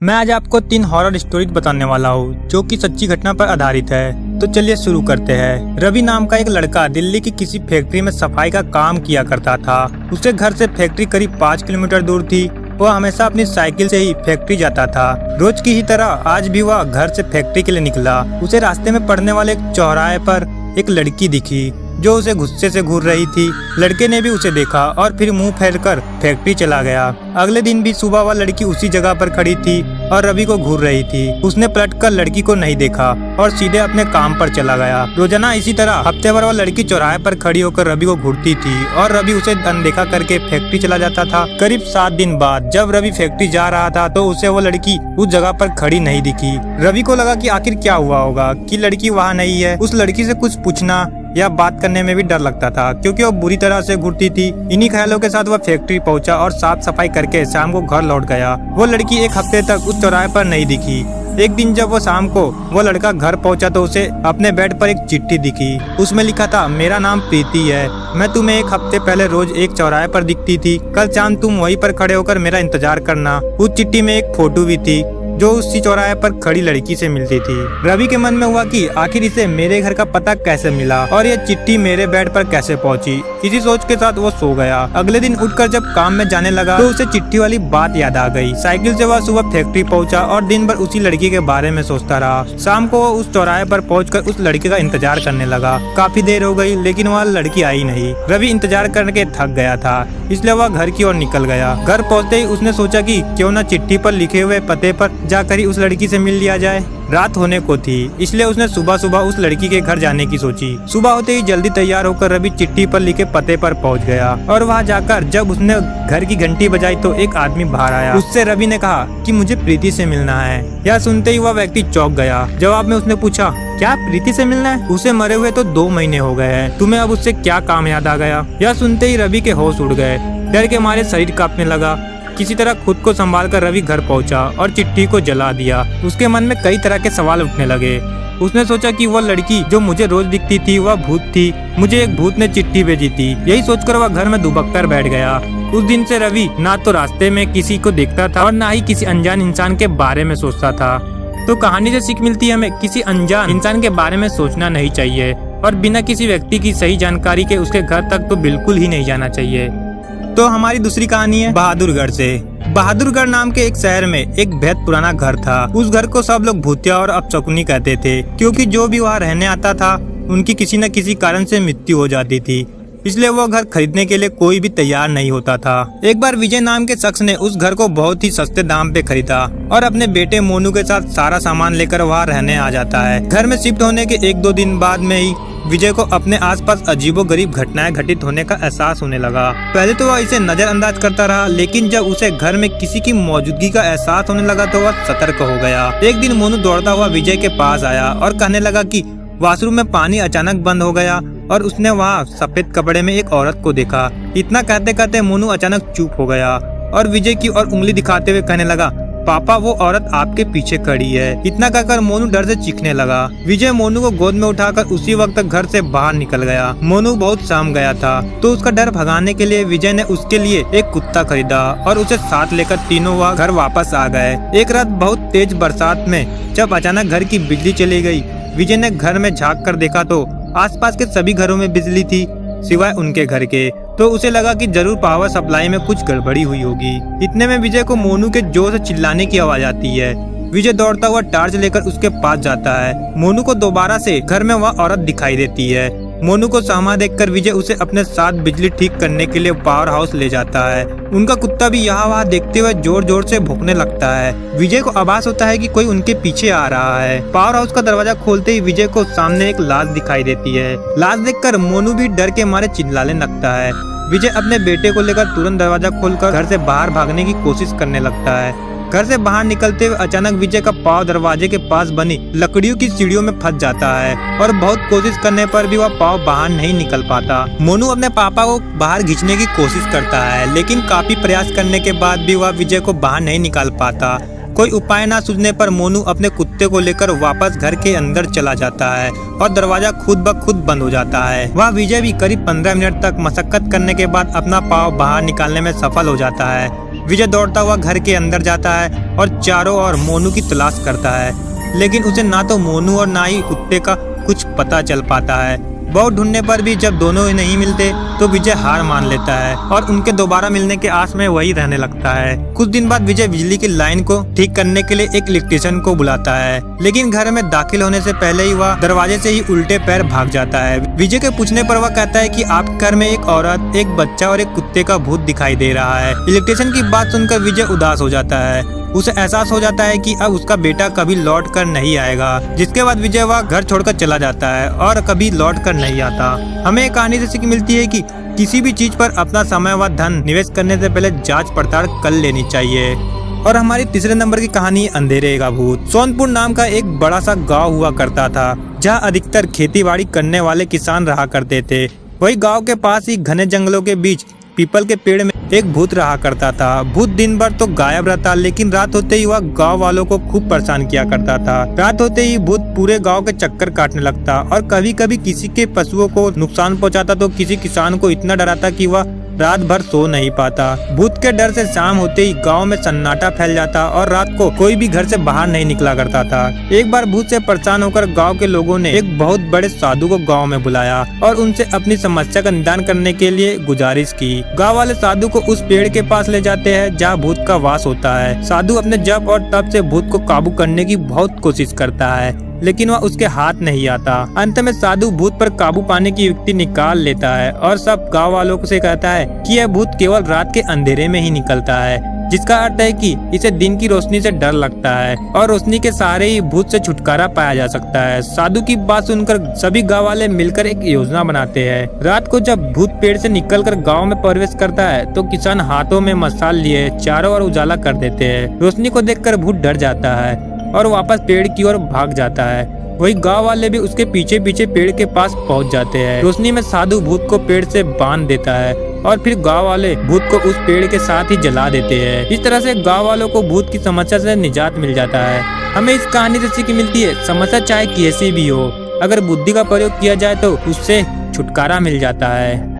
मैं आज आपको 3 हॉरर स्टोरीज बताने वाला हूँ जो कि सच्ची घटना पर आधारित है। तो चलिए शुरू करते हैं। रवि नाम का एक लड़का दिल्ली की किसी फैक्ट्री में सफाई का काम किया करता था। उसके घर से फैक्ट्री करीब 5 किलोमीटर दूर थी। वह हमेशा अपनी साइकिल से ही फैक्ट्री जाता था। रोज की ही तरह आज भी वह घर से फैक्ट्री के लिए निकला। उसे रास्ते में पड़ने वाले एक चौराहे पर एक लड़की दिखी जो उसे गुस्से से घूर रही थी। लड़के ने भी उसे देखा और फिर मुंह फेरकर फैक्ट्री चला गया। अगले दिन भी सुबह वह लड़की उसी जगह पर खड़ी थी और रवि को घूर रही थी। उसने पलटकर लड़की को नहीं देखा और सीधे अपने काम पर चला गया। रोजाना इसी तरह हफ्ते भर वह लड़की चौराहे पर खड़ी होकर रवि को घूरती थी और रवि उसे अनदेखा करके फैक्ट्री चला जाता था। करीब 7 दिन बाद जब रवि फैक्ट्री जा रहा था तो उसे वो लड़की उस जगह पर खड़ी नहीं दिखी। रवि को लगा कि आखिर क्या हुआ होगा कि लड़की वहाँ नहीं है। उस लड़की से कुछ पूछना या बात करने में भी डर लगता था क्योंकि वो बुरी तरह से घुटती थी। इन्हीं ख्यालों के साथ वह फैक्ट्री पहुंचा और साफ सफाई करके शाम को घर लौट गया। वो लड़की एक हफ्ते तक उस चौराहे पर नहीं दिखी। एक दिन जब वो शाम को वो लड़का घर पहुंचा तो उसे अपने बेड पर एक चिट्ठी दिखी। उसमें लिखा था, मेरा नाम प्रीति है। मैं तुम्हें एक हफ्ते पहले रोज एक चौराहे पर दिखती थी। कल शाम तुम वहीं पर खड़े होकर मेरा इंतजार करना। उस चिट्ठी में एक फोटो भी थी जो उसी चौराहे पर खड़ी लड़की से मिलती थी। रवि के मन में हुआ कि आखिर इसे मेरे घर का पता कैसे मिला और ये चिट्ठी मेरे बेड पर कैसे पहुंची। इसी सोच के साथ वो सो गया। अगले दिन उठकर जब काम में जाने लगा तो उसे चिट्ठी वाली बात याद आ गई। साइकिल से वह सुबह फैक्ट्री पहुंचा और दिन भर उसी लड़की के बारे में सोचता रहा। शाम को वो उस चौराहे पर पहुंचकर उस लड़के का इंतजार करने लगा। काफी देर हो गई लेकिन वह लड़की आई नहीं। रवि इंतजार करके थक गया था इसलिए वह घर की ओर निकल गया। घर पहुँचते ही उसने सोचा कि क्यों न चिट्ठी पर लिखे हुए पते पर जाकर ही उस लड़की से मिल लिया जाए। रात होने को थी इसलिए उसने सुबह सुबह उस लड़की के घर जाने की सोची। सुबह होते ही जल्दी तैयार होकर रवि चिट्ठी पर लिखे पते पर पहुंच गया और वहां जाकर जब उसने घर की घंटी बजाई तो एक आदमी बाहर आया। उससे रवि ने कहा कि मुझे प्रीति से मिलना है। यह सुनते ही वह व्यक्ति चौंक गया। जवाब में उसने पूछा, क्या प्रीति से मिलना है? उसे मरे हुए तो 2 महीने हो गए हैं। तुम्हें अब उससे क्या काम याद आ गया? यह सुनते ही रवि के होश उड़ गए। डर के मारे शरीर कांपने लगा। किसी तरह खुद को संभाल कर रवि घर पहुंचा और चिट्ठी को जला दिया। उसके मन में कई तरह के सवाल उठने लगे। उसने सोचा कि वह लड़की जो मुझे रोज दिखती थी वह भूत थी। मुझे एक भूत ने चिट्ठी भेजी थी। यही सोचकर वह घर में दुबक कर बैठ गया। उस दिन से रवि ना तो रास्ते में किसी को देखता था और ना ही किसी अनजान इंसान के बारे में सोचता था। तो कहानी से सीख मिलती है हमें किसी अनजान इंसान के बारे में सोचना नहीं चाहिए और बिना किसी व्यक्ति की सही जानकारी के उसके घर तक तो बिल्कुल ही नहीं जाना चाहिए। तो हमारी दूसरी कहानी है बहादुरगढ़ से। बहादुरगढ़ नाम के एक शहर में एक बेहद पुराना घर था। उस घर को सब लोग भूतिया और अपशकुनी कहते थे क्योंकि जो भी वहाँ रहने आता था उनकी किसी न किसी कारण से मृत्यु हो जाती थी। इसलिए वो घर खरीदने के लिए कोई भी तैयार नहीं होता था। एक बार विजय नाम के शख्स ने उस घर को बहुत ही सस्ते दाम पे खरीदा और अपने बेटे मोनू के साथ सारा सामान लेकर वहाँ रहने आ जाता है। घर में शिफ्ट होने के 1-2 दिन बाद में ही विजय को अपने आसपास अजीबोगरीब घटनाएं घटित होने का एहसास होने लगा। पहले तो वह इसे नजरअंदाज करता रहा लेकिन जब उसे घर में किसी की मौजूदगी का एहसास होने लगा तो वह सतर्क हो गया। एक दिन मोनू दौड़ता हुआ विजय के पास आया और कहने लगा कि वॉशरूम में पानी अचानक बंद हो गया और उसने वहाँ सफेद कपड़े में एक औरत को देखा। इतना कहते कहते मोनू अचानक चुप हो गया और विजय की ओर उंगली दिखाते हुए कहने लगा, पापा वो औरत आपके पीछे खड़ी है। इतना कहकर मोनू डर से चीखने लगा। विजय मोनू को गोद में उठाकर उसी वक्त घर से बाहर निकल गया। मोनू बहुत सहम गया था तो उसका डर भगाने के लिए विजय ने उसके लिए एक कुत्ता खरीदा और उसे साथ लेकर तीनों वह घर वापस आ गए। एक रात बहुत तेज बरसात में जब अचानक घर की बिजली चली गई, विजय ने घर में झाँक कर देखा तो आसपास के सभी घरों में बिजली थी सिवाय उनके घर के। तो उसे लगा कि जरूर पावर सप्लाई में कुछ गड़बड़ी हुई होगी। इतने में विजय को मोनू के जोर से चिल्लाने की आवाज आती है। विजय दौड़ता हुआ टार्च लेकर उसके पास जाता है। मोनू को दोबारा से घर में वह औरत दिखाई देती है। मोनू को सहमा देखकर विजय उसे अपने साथ बिजली ठीक करने के लिए पावर हाउस ले जाता है। उनका कुत्ता भी यहाँ वहाँ देखते हुए जोर जोर से भौंकने लगता है। विजय को आभास होता है कि कोई उनके पीछे आ रहा है। पावर हाउस का दरवाजा खोलते ही विजय को सामने एक लाश दिखाई देती है। लाश देखकर मोनू भी डर के मारे चिल्लाने लगता है। विजय अपने बेटे को लेकर तुरंत दरवाजा खोलकर घर से बाहर भागने की कोशिश करने लगता है। घर से बाहर निकलते हुए अचानक विजय का पाँव दरवाजे के पास बनी लकड़ियों की सीढ़ियों में फंस जाता है और बहुत कोशिश करने पर भी वह पाँव बाहर नहीं निकल पाता। मोनू अपने पापा को बाहर खींचने की कोशिश करता है लेकिन काफी प्रयास करने के बाद भी वह विजय को बाहर नहीं निकाल पाता। कोई उपाय ना सूझने पर मोनू अपने कुत्ते को लेकर वापस घर के अंदर चला जाता है और दरवाजा खुद ब खुद बंद हो जाता है। वह विजय भी करीब 15 मिनट तक मशक्कत करने के बाद अपना पाँव बाहर निकालने में सफल हो जाता है। विजय दौड़ता हुआ घर के अंदर जाता है और चारों ओर मोनू की तलाश करता है, लेकिन उसे ना तो मोनू और ना ही कुत्ते का कुछ पता चल पाता है। बहुत ढूंढने पर भी जब दोनों ही नहीं मिलते तो विजय हार मान लेता है और उनके दोबारा मिलने के आस में वही रहने लगता है। कुछ दिन बाद विजय बिजली की लाइन को ठीक करने के लिए एक इलेक्ट्रिशियन को बुलाता है, लेकिन घर में दाखिल होने से पहले ही वह दरवाजे से ही उल्टे पैर भाग जाता है। विजय के पूछने पर वह कहता है कि आप घर में एक औरत, एक बच्चा और एक कुत्ते का भूत दिखाई दे रहा है। इलेक्ट्रिशियन की बात सुनकर विजय उदास हो जाता है। उसे एहसास हो जाता है कि अब उसका बेटा कभी लौट कर नहीं आएगा, जिसके बाद विजय वह घर छोड़कर चला जाता है और कभी लौट कर नहीं आता। हमें कहानी से सीख मिलती है कि किसी भी चीज पर अपना समय व धन निवेश करने से पहले जांच पड़ताल कर लेनी चाहिए। और हमारी तीसरे नंबर की कहानी अंधेरे का भूत। सोनपुर नाम का एक बड़ा सा गाँव हुआ करता था, जहाँ अधिकतर खेतीबाड़ी करने वाले किसान रहा करते थे। वही गाँव के पास ही घने जंगलों के बीच पीपल के पेड़ में एक भूत रहा करता था। भूत दिन भर तो गायब रहता, लेकिन रात होते ही वह गांव वालों को खूब परेशान किया करता था। रात होते ही भूत पूरे गांव के चक्कर काटने लगता और कभी कभी किसी के पशुओं को नुकसान पहुंचाता तो किसी किसान को इतना डराता कि वह रात भर सो नहीं पाता। भूत के डर से शाम होते ही गांव में सन्नाटा फैल जाता और रात को कोई भी घर से बाहर नहीं निकला करता था। एक बार भूत से परेशान होकर गांव के लोगों ने एक बहुत बड़े साधु को गांव में बुलाया और उनसे अपनी समस्या का निदान करने के लिए गुजारिश की। गांव वाले साधु को उस पेड़ के पास ले जाते हैं जहाँ भूत का वास होता है। साधु अपने जप और तप से भूत को काबू करने की बहुत कोशिश करता है, लेकिन वह उसके हाथ नहीं आता। अंत में साधु भूत पर काबू पाने की युक्ति निकाल लेता है और सब गांव वालों से कहता है कि यह भूत केवल रात के अंधेरे में ही निकलता है, जिसका अर्थ है कि इसे दिन की रोशनी से डर लगता है और रोशनी के सहारे ही भूत से छुटकारा पाया जा सकता है। साधु की बात सुनकर सभी गांव वाले मिलकर एक योजना बनाते हैं। रात को जब भूत पेड़ से निकलकर गांव में प्रवेश करता है तो किसान हाथों में मशाल लिए चारों ओर उजाला कर देते हैं। रोशनी को देखकर भूत डर जाता है और वापस पेड़ की ओर भाग जाता है। वही गांव वाले भी उसके पीछे पीछे पेड़ के पास पहुंच जाते हैं। रोशनी में साधु भूत को पेड़ से बांध देता है और फिर गांव वाले भूत को उस पेड़ के साथ ही जला देते हैं। इस तरह से गांव वालों को भूत की समस्या से निजात मिल जाता है। हमें इस कहानी से सीख मिलती है, समस्या चाहे कैसी भी हो, अगर बुद्धि का प्रयोग किया जाए तो उससे छुटकारा मिल जाता है।